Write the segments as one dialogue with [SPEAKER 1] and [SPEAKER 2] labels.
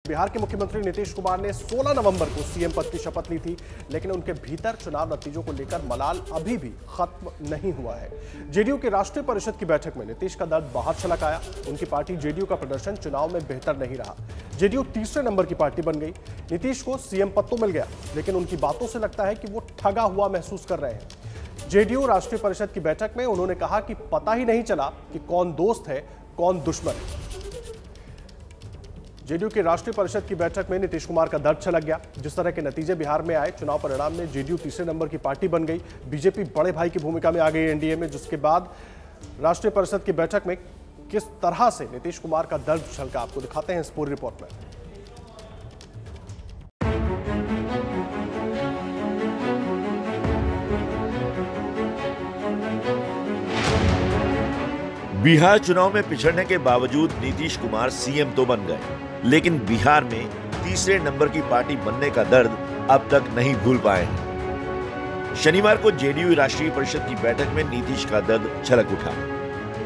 [SPEAKER 1] बिहार के मुख्यमंत्री नीतीश कुमार ने 16 नवंबर को सीएम पद की शपथ ली थी, लेकिन उनके भीतर चुनाव नतीजों को लेकर मलाल अभी भी खत्म नहीं हुआ है। जेडीयू की राष्ट्रीय परिषद की बैठक में नीतीश का दर्द बाहर छलक आया। उनकी पार्टी जेडीयू का प्रदर्शन चुनाव में बेहतर नहीं रहा। जेडीयू तीसरे नंबर की पार्टी बन गई। नीतीश को सीएम पद तो मिल गया, लेकिन उनकी बातों से लगता है कि वो ठगा हुआ महसूस कर रहे हैं। जेडीयू राष्ट्रीय परिषद की बैठक में उन्होंने कहा कि पता ही नहीं चला कि कौन दोस्त है कौन दुश्मन है। जेडीयू की राष्ट्रीय परिषद की बैठक में नीतीश कुमार का दर्द छलक गया। जिस तरह के नतीजे बिहार में आए, चुनाव परिणाम में जेडीयू तीसरे नंबर की पार्टी बन गई। बीजेपी बड़े भाई की भूमिका में आ गई एनडीए में, जिसके बाद राष्ट्रीय परिषद की बैठक में किस तरह से नीतीश कुमार का दर्द छलका, आपको दिखाते हैं इस पूरी रिपोर्ट में।
[SPEAKER 2] बिहार चुनाव में पिछड़ने के बावजूद नीतीश कुमार सीएम तो बन गए, लेकिन बिहार में तीसरे नंबर की पार्टी बनने का दर्द अब तक नहीं भूल पाए हैं। शनिवार को जेडीयू राष्ट्रीय परिषद की बैठक में नीतीश का दर्द छलक उठा।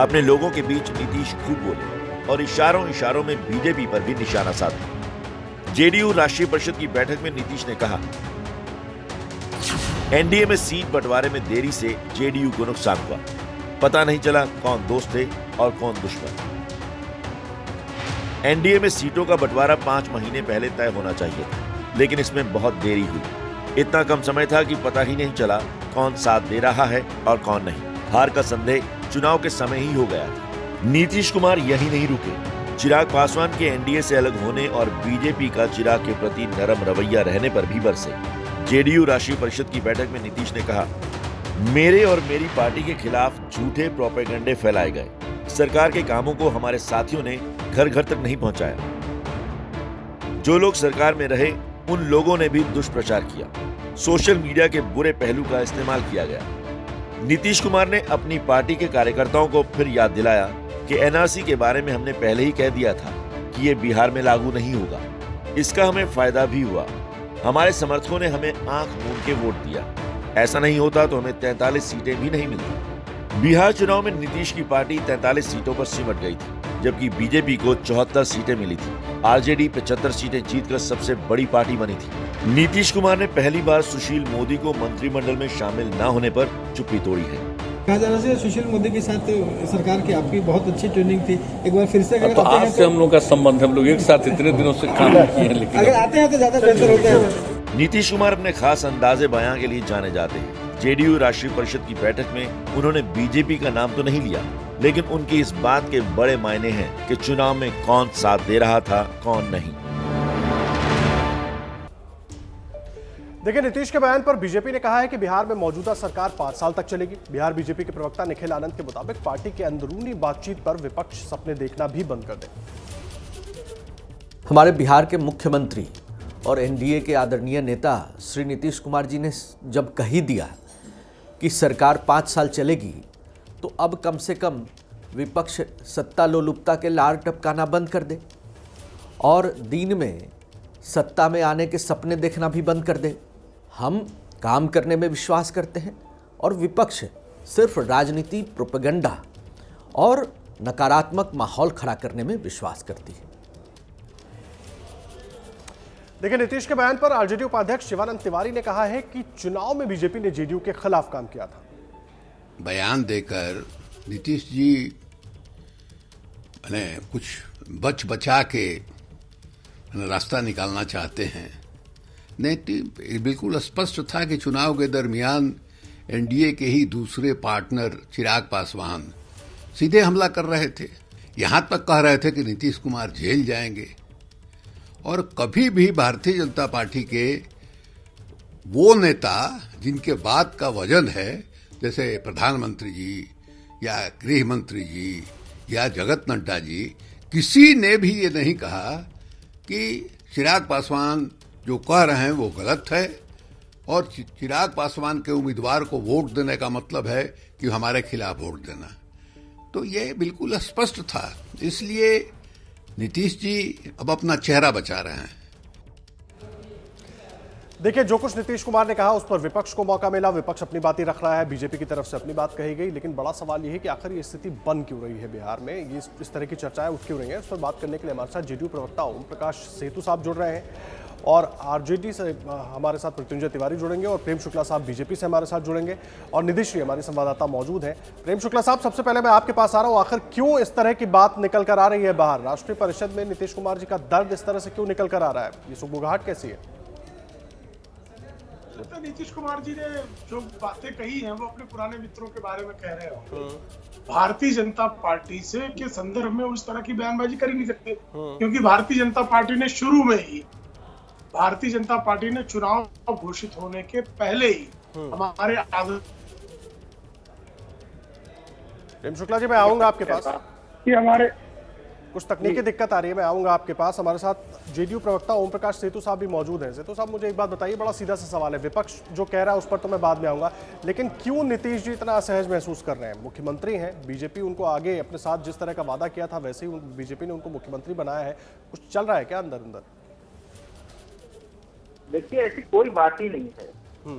[SPEAKER 2] अपने लोगों के बीच नीतीश खूब बोले और इशारों में बीजेपी पर भी निशाना साधा। जेडीयू राष्ट्रीय परिषद की बैठक में नीतीश ने कहा, एनडीए में सीट बंटवारे में देरी से जेडीयू को नुकसान हुआ। पता नहीं चला कौन दोस्त थे और कौन दुश्मन। एनडीए में सीटों का बंटवारा 5 महीने पहले तय होना चाहिए था, लेकिन इसमें बहुत देरी हुई। इतना कम समय था कि पता ही नहीं चला कौन साथ दे रहा है और कौन नहीं। हार का संदेह चुनाव के समय ही हो गया था। नीतीश कुमार यही नहीं रुके। चिराग पासवान के एनडीए से अलग होने और बीजेपी का चिराग के प्रति नरम रवैया रहने पर भी बरसे। जेडीयू राष्ट्रीय परिषद की बैठक में नीतीश ने कहा, मेरे और मेरी पार्टी के खिलाफ झूठे प्रोपेगेंडे फैलाए गए। सरकार के कामों को हमारे साथियों ने घर घर तक नहीं पहुंचाया। जो लोग सरकार में रहे उन लोगों ने भी दुष्प्रचार किया। सोशल मीडिया के बुरे पहलू का इस्तेमाल किया गया। नीतीश कुमार ने अपनी पार्टी के कार्यकर्ताओं को फिर याद दिलाया कि एनआरसी के बारे में हमने पहले ही कह दिया था कि ये बिहार में लागू नहीं होगा। इसका हमें फायदा भी हुआ। हमारे समर्थकों ने हमें आंख मूंद के वोट दिया। ऐसा नहीं होता तो हमें 43 सीटें भी नहीं मिलती। बिहार चुनाव में नीतीश की पार्टी 43 सीटों पर सिमट गई थी, जबकि बीजेपी को 74 सीटें मिली थी। आरजेडी 75 सीटें जीतकर सबसे बड़ी पार्टी बनी थी। नीतीश कुमार ने पहली बार सुशील मोदी को मंत्रिमंडल में शामिल न होने पर चुप्पी तोड़ी है।
[SPEAKER 3] कहा जा रहा है सुशील मोदी के साथ सरकार की आपकी बहुत अच्छी ट्रेनिंग थी। एक बार फिर से
[SPEAKER 4] तो आज से हम लोग का संबंध, हम लोग एक साथ इतने दिनों से काम किए हैं, लेकिन
[SPEAKER 3] अगर आते हैं तो ज्यादा बेहतर होता है।
[SPEAKER 2] नीतीश कुमार अपने खास अंदाजे बयां के लिए जाने जाते हैं। जेडीयू राष्ट्रीय परिषद की बैठक में उन्होंने बीजेपी का नाम तो नहीं लिया, लेकिन उनकी इस बात के बड़े मायने हैं कि चुनाव में कौन साथ दे रहा था कौन नहीं।
[SPEAKER 1] देखिए, नीतीश के बयान पर बीजेपी ने कहा है कि बिहार में मौजूदा सरकार 5 साल तक चलेगी। बिहार बीजेपी के प्रवक्ता निखिल आनंद के मुताबिक पार्टी के अंदरूनी बातचीत पर विपक्ष सपने देखना भी बंद कर दे।
[SPEAKER 5] हमारे बिहार के मुख्यमंत्री और एनडीए के आदरणीय नेता श्री नीतीश कुमार जी ने जब कही दिया कि सरकार 5 साल चलेगी, तो अब कम से कम विपक्ष सत्ता लोलुपता के लार टपकाना बंद कर दे और दिन में सत्ता में आने के सपने देखना भी बंद कर दे। हम काम करने में विश्वास करते हैं और विपक्ष सिर्फ राजनीति, प्रोपेगेंडा और नकारात्मक माहौल खड़ा करने में विश्वास करती है।
[SPEAKER 1] देखिए, नीतीश के बयान पर आरजेडी उपाध्यक्ष शिवानंद तिवारी ने कहा है कि चुनाव में बीजेपी ने जेडीयू के खिलाफ काम किया था।
[SPEAKER 6] बयान देकर नीतीश जी कुछ बचा के रास्ता निकालना चाहते हैं। नहीं, बिल्कुल स्पष्ट था कि चुनाव के दरमियान एनडीए के ही दूसरे पार्टनर चिराग पासवान सीधे हमला कर रहे थे। यहां तक कह रहे थे कि नीतीश कुमार जेल जाएंगे। और कभी भी भारतीय जनता पार्टी के वो नेता जिनके बात का वजन है, जैसे प्रधानमंत्री जी या गृह मंत्री जी या जगत नड्डा जी, किसी ने भी ये नहीं कहा कि चिराग पासवान जो कह रहे हैं वो गलत है और चिराग पासवान के उम्मीदवार को वोट देने का मतलब है कि हमारे खिलाफ वोट देना। तो ये बिल्कुल स्पष्ट था। इसलिए नीतीश जी अब अपना चेहरा बचा रहे हैं।
[SPEAKER 1] देखिए, जो कुछ नीतीश कुमार ने कहा उस पर विपक्ष को मौका मिला, विपक्ष अपनी बात ही रख रहा है, बीजेपी की तरफ से अपनी बात कही गई, लेकिन बड़ा सवाल ये है कि आखिर ये स्थिति बन क्यों रही है बिहार में, ये इस तरह की चर्चाएं उठ क्यों रही हैं। इस पर बात करने के लिए हमारे साथ जेडीयू प्रवक्ता ओम प्रकाश सेतु साहब जुड़ रहे हैं और आरजेडी से हमारे साथ मृत्युंजय तिवारी जुड़ेंगे और प्रेम शुक्ला साहब बीजेपी से हमारे साथ जुड़ेंगे और निधि श्री हमारे संवाददाता मौजूद हैं। प्रेम शुक्ला साहब, सबसे पहले मैं आपके पास आ रहा हूं, आखिर क्यों इस तरह की बात निकल कर आ रही है बाहर? राष्ट्रीय परिषद में नीतीश कुमार जी का दर्द इस तरह से क्यों निकल कर आ रहा है? ये सुगबुगाहट कैसी है?
[SPEAKER 7] तो नीतीश कुमार जी ने जो बातें कही हैं वो अपने पुराने मित्रों के बारे में कह रहे हो। भारतीय जनता पार्टी से के संदर्भ में उस तरह की बयानबाजी कर ही नहीं सकते, क्योंकि भारतीय जनता पार्टी ने शुरू में ही भारतीय जनता पार्टी ने चुनाव घोषित होने के पहले ही हमारे
[SPEAKER 1] प्रेम शुक्ला जी, मैं आऊंगा आपके पास,
[SPEAKER 7] कि हमारे
[SPEAKER 1] कुछ तकनीकी दिक्कत आ रही है, मैं आऊंगा आपके पास। हमारे साथ जेडीयू प्रवक्ता ओम प्रकाश सेतु साहब भी मौजूद हैं। सेतु साहब, मुझे एक बात बताइए, बड़ा सीधा सा सवाल है, विपक्ष जो कह रहा है उस पर तो मैं बाद में आऊंगा, लेकिन क्यों नीतीश जी इतना असहज महसूस कर रहे हैं? मुख्यमंत्री हैं, बीजेपी उनको आगे अपने साथ जिस तरह का वादा किया था वैसे ही बीजेपी ने उनको मुख्यमंत्री बनाया है, कुछ चल रहा है क्या अंदर अंदर?
[SPEAKER 8] देखिए, ऐसी कोई बात ही नहीं है।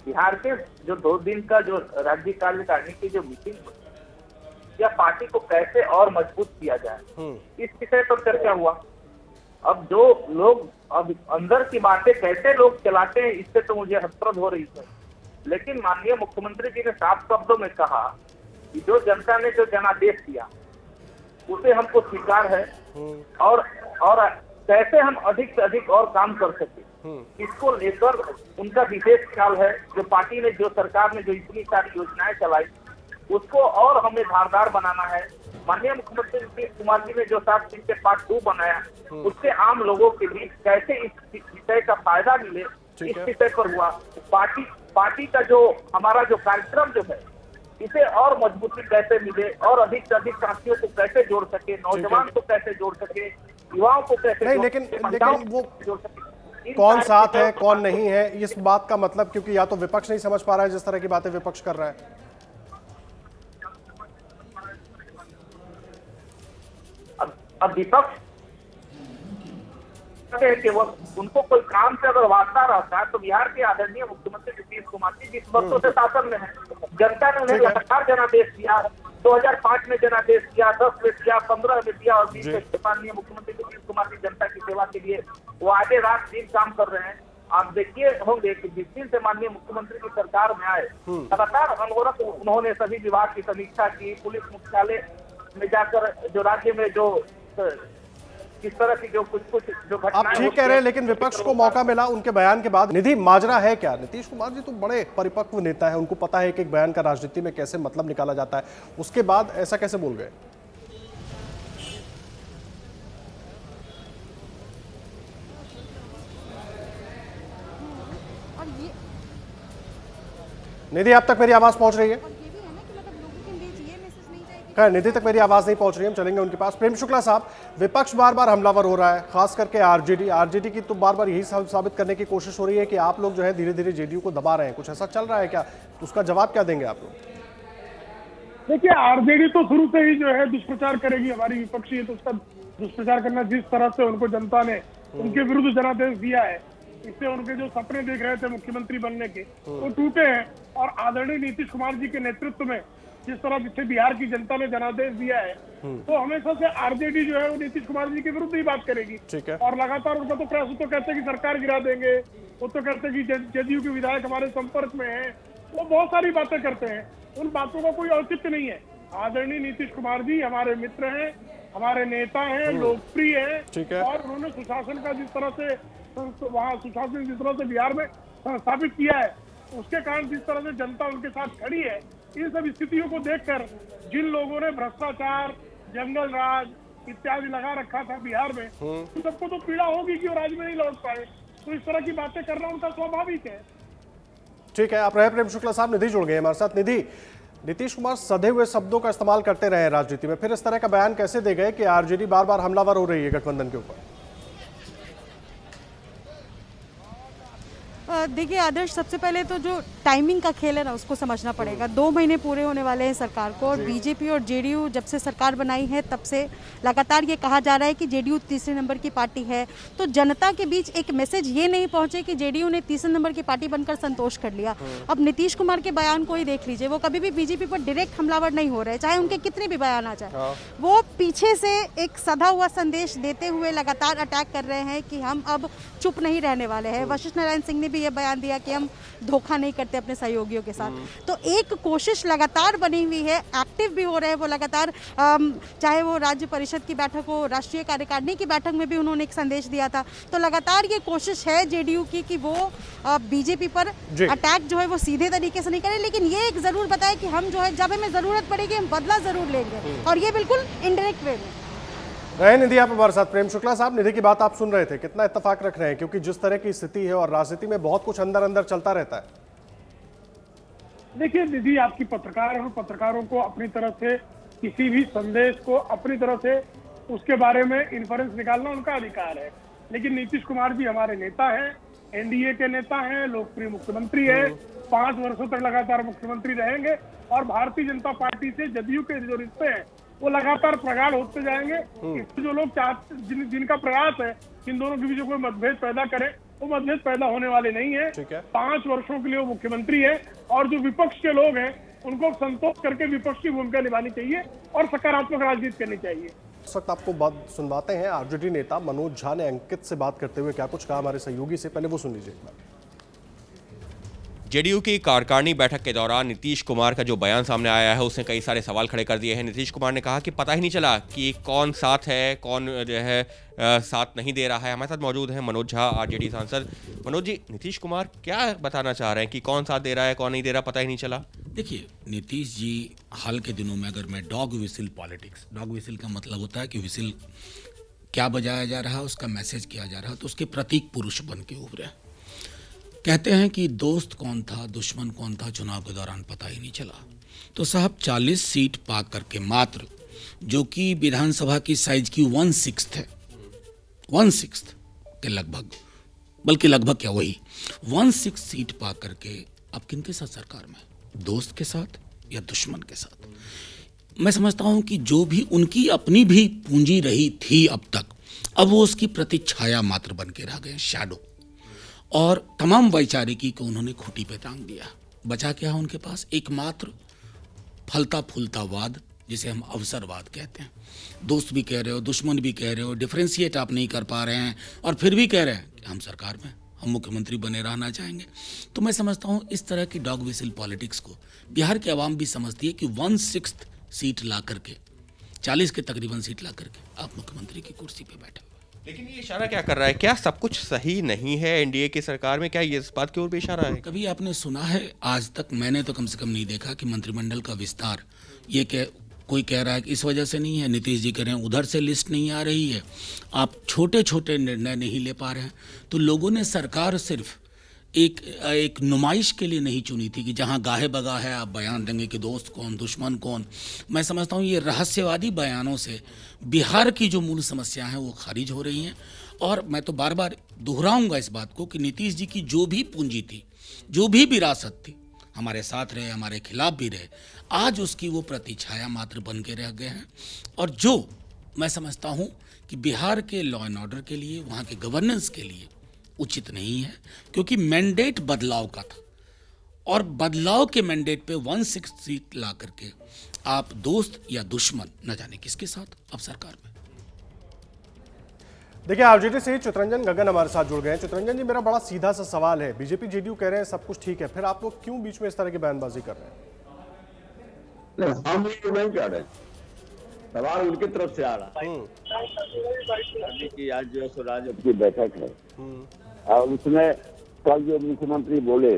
[SPEAKER 8] बिहार के जो 2 दिन का जो राज्य कार्यकारिणी की जो मीटिंग या पार्टी को कैसे और मजबूत किया जाए, इस विषय पर चर्चा हुआ। अब जो लोग अब अंदर की बातें कैसे लोग चलाते हैं, इससे तो मुझे हसरत हो रही है। लेकिन माननीय मुख्यमंत्री जी ने साफ शब्दों में कहा कि जो जनता ने जो जनादेश दिया उसे हमको स्वीकार है और कैसे हम अधिक से अधिक और काम कर सके, इसको लेकर उनका विशेष ख्याल है। जो पार्टी ने, जो सरकार ने जो इतनी सारी योजनाएं चलाई, उसको और हमें धारदार बनाना है। माननीय मुख्यमंत्री नीतीश कुमार जी ने जो 7 दिन के पार्ट 2 बनाया, उससे आम लोगों के बीच कैसे इस विषय का फायदा मिले, इस विषय पर हुआ। पार्टी का जो हमारा जो कार्यक्रम जो है, इसे और मजबूती कैसे मिले और अधिक से अधिक साथियों को कैसे जोड़ सके, नौजवान को कैसे जोड़ सके, युवाओं को कैसे
[SPEAKER 1] नहीं, लेकिन वो
[SPEAKER 8] जोड़ सके,
[SPEAKER 1] कौन साथ है कौन नहीं है, इस बात का मतलब, क्योंकि या तो विपक्ष नहीं समझ पा रहा है जिस तरह की बातें विपक्ष कर रहा है।
[SPEAKER 8] अब विपक्ष कि वो उनको कोई काम से अगर वास्ता रहता है, तो बिहार के आदरणीय मुख्यमंत्री नीतीश कुमार जी जिस वर्षों से शासन में है, जनता ने उन्हें लगातार जनादेश दिया। 2005 में जनादेश दिया, 10 में दिया, 15 में दिया और 20 में माननीय मुख्यमंत्री नीतीश कुमार जी जनता की सेवा के लिए वो आगे रात दिन काम कर रहे हैं। आप देखिए होंगे कि जिस दिन से माननीय मुख्यमंत्री की सरकार में आए, लगातार अनवरत उन्होंने सभी विभाग की समीक्षा की, पुलिस मुख्यालय में जाकर जो राज्य में जो किस तरह की जो कुछ जो घटनाएं,
[SPEAKER 1] आप ठीक कह रहे हैं, लेकिन विपक्ष को मौका मिला उनके बयान के बाद। निधि, माजरा है क्या? नीतीश कुमार जी तो बड़े परिपक्व नेता है, उनको पता है कि एक बयान का राजनीति में कैसे मतलब निकाला जाता है, उसके बाद ऐसा कैसे बोल गए? निधि, अब तक मेरी आवाज पहुंच रही है? खैर, निधि तक मेरी आवाज नहीं पहुंच रही, हम चलेंगे उनके पास। प्रेम शुक्ला साहब, विपक्ष बार बार हमलावर हो रहा है, खास करके आरजेडी की तो बार बार यही साबित करने की कोशिश हो रही है कि आप लोग जो है धीरे धीरे जेडीयू को दबा रहे हैं, कुछ ऐसा चल रहा है क्या? उसका जवाब क्या देंगे आप लोग?
[SPEAKER 7] देखिए, आरजेडी तो शुरू से ही जो है दुष्प्रचार करेगी, हमारी विपक्षी है तो उसका दुष्प्रचार करना। जिस तरह से उनको जनता ने उनके विरुद्ध जनादेश दिया है, इससे उनके जो सपने देख रहे थे मुख्यमंत्री बनने के, वो टूटे हैं। और आदरणीय नीतीश कुमार जी के नेतृत्व में जिस तरह जिससे बिहार की जनता ने जनादेश दिया है, तो हमेशा से आरजेडी जो है वो नीतीश कुमार जी के विरुद्ध ही बात करेगी। और लगातार उनका तो प्रयास, तो कहते हैं कि सरकार गिरा देंगे, वो तो कहते हैं कि जदयू के विधायक हमारे संपर्क में हैं, वो बहुत सारी बातें करते हैं, उन बातों का कोई औचित्य नहीं है। आदरणीय नीतीश कुमार जी हमारे मित्र हैं, हमारे नेता हैं, लोकप्रिय हैं, और उन्होंने सुशासन का जिस तरह से वहाँ सुशासन जिस तरह से बिहार में स्थापित किया है, उसके कारण जिस तरह से जनता उनके साथ खड़ी है, इन सब स्थितियों को देखकर जिन लोगों ने भ्रष्टाचार, जंगल राज इत्यादि लगा रखा था बिहार में, उन सबको तो पीड़ा होगी कि वो राज्य में नहीं लौट पाए, तो इस तरह की बातें करना उनका स्वाभाविक है।
[SPEAKER 1] ठीक है, आप रहे प्रेम शुक्ला साहब। निधि जुड़ गए हमारे साथ। निधि, नीतीश कुमार सधे हुए शब्दों का इस्तेमाल करते रहे राजनीति में, फिर इस तरह का बयान कैसे दे गए कि आरजेडी बार बार हमलावर हो रही है गठबंधन के ऊपर?
[SPEAKER 9] देखिए आदर्श, सबसे पहले तो जो टाइमिंग का खेल है ना उसको समझना पड़ेगा। 2 महीने पूरे होने वाले हैं सरकार को, और बीजेपी और जेडीयू जब से सरकार बनाई है तब से लगातार ये कहा जा रहा है कि जेडीयू तीसरे नंबर की पार्टी है। तो जनता के बीच एक मैसेज ये नहीं पहुंचे कि जेडीयू ने तीसरे नंबर की पार्टी बनकर संतोष कर लिया। अब नीतीश कुमार के बयान को ही देख लीजिए, वो कभी भी बीजेपी पर डायरेक्ट हमलावर नहीं हो रहे, चाहे उनके कितने भी बयान आ जाए। वो पीछे से एक सधा हुआ संदेश देते हुए लगातार अटैक कर रहे हैं कि हम अब चुप नहीं रहने वाले हैं। वशिष्ठ नारायण सिंह ने भी ये बयान दिया कि हम धोखा नहीं करते अपने सहयोगियों के साथ। तो एक कोशिश लगातार बनी हुई है, एक्टिव भी हो रहे हैं वो लगातार। चाहे वो राज्य परिषद की बैठक हो, राष्ट्रीय कार्यकारिणी की बैठक में भी उन्होंने एक संदेश दिया था। तो लगातार ये कोशिश है जेडीयू की कि वो बीजेपी पर अटैक जो है वो सीधे तरीके से नहीं करे, लेकिन ये एक जरूर बताए कि हम जो है जब हमें जरूरत पड़ेगी हम बदला जरूर लेंगे, और ये बिल्कुल इनडायरेक्ट वे में।
[SPEAKER 1] रहे निधि आप हमारे साथ। प्रेम शुक्ला साहब, निधि की बात आप सुन रहे थे, कितना इत्तेफाक रख रहे हैं, क्योंकि जिस तरह की स्थिति है और राजनीति में बहुत कुछ अंदर अंदर चलता रहता है।
[SPEAKER 7] देखिए निधि, आपकी पत्रकार है, पत्रकारों को अपनी तरफ से किसी भी संदेश को अपनी तरफ से उसके बारे में इन्फ्रेंस निकालना उनका अधिकार है। लेकिन नीतीश कुमार जी हमारे नेता हैं, एनडीए के नेता हैं, लोकप्रिय मुख्यमंत्री है, 5 वर्षों तक लगातार मुख्यमंत्री रहेंगे, और भारतीय जनता पार्टी से जदयू के जो रिश्ते हैं वो लगातार प्रगाढ़ होते जाएंगे। इसमें जो लोग चाहते, जिनका प्रयास है इन दोनों के बीच कोई मतभेद पैदा करे, वो मतभेद पैदा होने वाले नहीं है। 5 वर्षों के लिए वो मुख्यमंत्री है, और जो विपक्ष के लोग हैं उनको संतोष करके विपक्ष की भूमिका निभानी चाहिए और सकारात्मक राजनीति करनी चाहिए।
[SPEAKER 1] इस वक्त आपको बात सुनवाते हैं। आरजेडी नेता मनोज झा ने अंकित से बात करते हुए क्या कुछ कहा हमारे सहयोगी से, पहले वो सुन लीजिए एक बार।
[SPEAKER 10] जेडीयू की कार्यकारिणी बैठक के दौरान नीतीश कुमार का जो बयान सामने आया है उसने कई सारे सवाल खड़े कर दिए हैं। नीतीश कुमार ने कहा कि पता ही नहीं चला कि कौन साथ है, कौन जो है साथ नहीं दे रहा है। हमारे साथ मौजूद हैं मनोज झा, आरजेडी सांसद। मनोज जी, नीतीश कुमार क्या बताना चाह रहे हैं कि कौन साथ दे रहा है, कौन नहीं दे रहा, पता ही नहीं चला?
[SPEAKER 11] देखिए, नीतीश जी हाल के दिनों में, अगर मैं dog whistle politics, dog whistle का मतलब होता है कि विसिल क्या बजाया जा रहा है, उसका मैसेज किया जा रहा है, तो उसके प्रतीक पुरुष बन के उभरे। कहते हैं कि दोस्त कौन था, दुश्मन कौन था, चुनाव के दौरान पता ही नहीं चला। तो साहब 40 सीट पा करके मात्र, जो कि विधानसभा की साइज की 1/6 है, 1/6 के लगभग, बल्कि लगभग क्या वही 1/6 सीट पा करके अब किनके साथ सरकार में, दोस्त के साथ या दुश्मन के साथ? मैं समझता हूं कि जो भी उनकी अपनी भी पूंजी रही थी अब तक, अब वो उसकी प्रतिछाया मात्र बन के रह गए, शैडो, और तमाम वैचारिकी को उन्होंने खूंटी पे टांग दिया। बचा क्या है उनके पास? एकमात्र फलता फूलता वाद, जिसे हम अवसरवाद कहते हैं। दोस्त भी कह रहे हो, दुश्मन भी कह रहे हो, डिफ्रेंशिएट आप नहीं कर पा रहे हैं, और फिर भी कह रहे हैं कि हम सरकार में, हम मुख्यमंत्री बने रहना चाहेंगे। तो मैं समझता हूँ इस तरह की डॉग विसिल पॉलिटिक्स को बिहार की आवाम भी समझती है कि 1/6 सीट ला करके, 40 के तकरीबन सीट ला करके आप मुख्यमंत्री की कुर्सी पे बैठे।
[SPEAKER 10] लेकिन ये इशारा क्या कर रहा है? क्या सब कुछ सही नहीं है एनडीए की सरकार में? क्या ये इस बात की ओर भी इशारा है?
[SPEAKER 11] कभी आपने सुना है, आज तक मैंने तो कम से कम नहीं देखा कि मंत्रिमंडल का विस्तार, ये कोई कह रहा है कि इस वजह से नहीं है, नीतीश जी कह रहे हैं उधर से लिस्ट नहीं आ रही है, आप छोटे छोटे निर्णय नहीं ले पा रहे हैं। तो लोगों ने सरकार सिर्फ एक नुमाइश के लिए नहीं चुनी थी कि जहां गाहे बगा है आप बयान देंगे कि दोस्त कौन, दुश्मन कौन। मैं समझता हूं ये रहस्यवादी बयानों से बिहार की जो मूल समस्या हैं वो खारिज हो रही हैं। और मैं तो बार बार दोहराऊंगा इस बात को कि नीतीश जी की जो भी पूंजी थी, जो भी विरासत थी, हमारे साथ रहे, हमारे खिलाफ भी रहे, आज उसकी वो प्रतिछाया मात्र बन के रह गए हैं। और जो मैं समझता हूं कि बिहार के लॉ एंड ऑर्डर के लिए, वहाँ के गवर्नेंस के लिए उचित नहीं है, क्योंकि मैंडेट बदलाव का था, और बदलाव के मैंडेट पे 1/6 सीट ला करके आप दोस्त या दुश्मन न जाने किसके साथ अब सरकार में।
[SPEAKER 1] देखिए, आरजेडी से चितरंजन गगन हमारे साथ जुड़ गए हैं। चितरंजन जी, मेरा बड़ा सीधा सा सवाल है, बीजेपी जेडीयू कह रहे हैं सब कुछ ठीक है, फिर आप लोग क्यों बीच में इस तरह की बयानबाजी कर रहे हैं?
[SPEAKER 12] नहीं, हम ये नहीं कह रहे, सवाल उनकी तरफ से आ रहा है कि आज जो है स्वराज की बैठक है, और उसमें कल जो मुख्यमंत्री बोले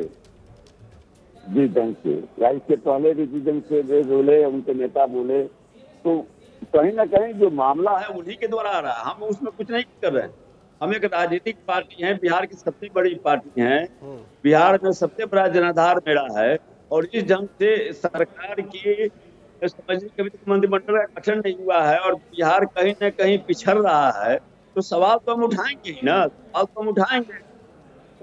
[SPEAKER 12] जिस ढंग से, या इसके पहले भी जिस ढंग से बोले, उनके नेता बोले, तो कहीं ना कहीं जो मामला है उन्हीं के द्वारा आ रहा है। हम उसमें कुछ नहीं कर रहे हैं। हम एक राजनीतिक पार्टी है, बिहार की सबसे बड़ी पार्टी है, बिहार में सबसे बड़ा जनाधार मेरा है, और इस ढंग से सरकार की समझिए कभी तक मंत्रिमंडल का गठन नहीं हुआ है और बिहार कहीं न कहीं पिछड़ रहा है, तो सवाल तो हम उठाएंगे ही ना, सवाल तो हम उठाएंगे।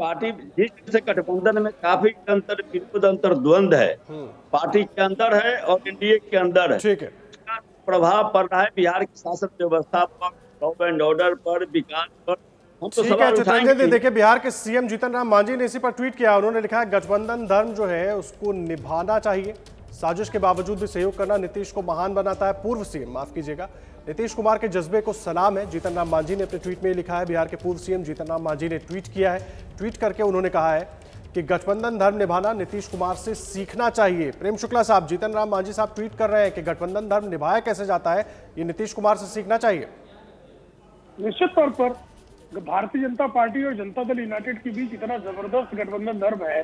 [SPEAKER 12] पार्टी जिस तरह से गठबंधन में काफी अंतर विरोध अंतर द्वंद है, पार्टी के अंदर है और एनडीए के अंदर है,
[SPEAKER 1] ठीक है,
[SPEAKER 12] उसका प्रभाव पड़ रहा है बिहार की शासन व्यवस्था पर, लॉ एंड ऑर्डर पर, विकास पर। हम तो
[SPEAKER 1] ठीक है
[SPEAKER 12] सवाल
[SPEAKER 1] चित्ररंजन जी,
[SPEAKER 12] उठाएंगे।
[SPEAKER 1] देखिए बिहार के सीएम जीतन राम मांझी ने इसी पर ट्वीट किया। उन्होंने लिखा है गठबंधन धर्म जो है उसको निभाना चाहिए, साजिश के बावजूद भी सहयोग करना नीतीश को महान बनाता है। पूर्व सीएम, माफ कीजिएगा, नीतीश कुमार के जज्बे को सलाम है, जीतन राम मांझी ने अपने ट्वीट में लिखा है। बिहार के पूर्व सीएम जीतन राम मांझी ने ट्वीट किया है। ट्वीट करके उन्होंने कहा है कि गठबंधन धर्म निभाना नीतीश कुमार से सीखना चाहिए। प्रेम शुक्ला साहब, जीतन राम मांझी साहब ट्वीट कर रहे हैं कि गठबंधन धर्म निभाया कैसे जाता है, ये नीतीश कुमार से सीखना चाहिए।
[SPEAKER 7] निश्चित तौर पर भारतीय जनता पार्टी और जनता दल यूनाइटेड के बीच इतना जबरदस्त गठबंधन धर्म है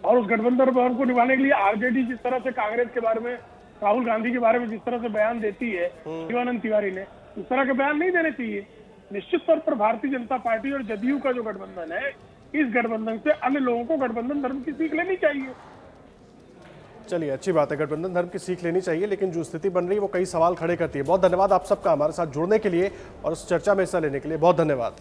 [SPEAKER 7] और उस गठबंधन धर्म को निभाने के लिए आरजेडी जिस तरह से कांग्रेस के बारे में, राहुल गांधी के बारे में जिस तरह से बयान देती है शिवानंद तिवारी ने, इस तरह के बयान नहीं देने चाहिए। निश्चित तौर पर भारतीय जनता पार्टी और जदयू का जो गठबंधन है, इस गठबंधन से अन्य लोगों को गठबंधन धर्म की सीख लेनी चाहिए।
[SPEAKER 1] चलिए, अच्छी बात है, गठबंधन धर्म की सीख लेनी चाहिए, लेकिन जो स्थिति बन रही है वो कई सवाल खड़े करती है। बहुत धन्यवाद आप सबका हमारे साथ जुड़ने के लिए और इस चर्चा में हिस्सा लेने के लिए, बहुत धन्यवाद।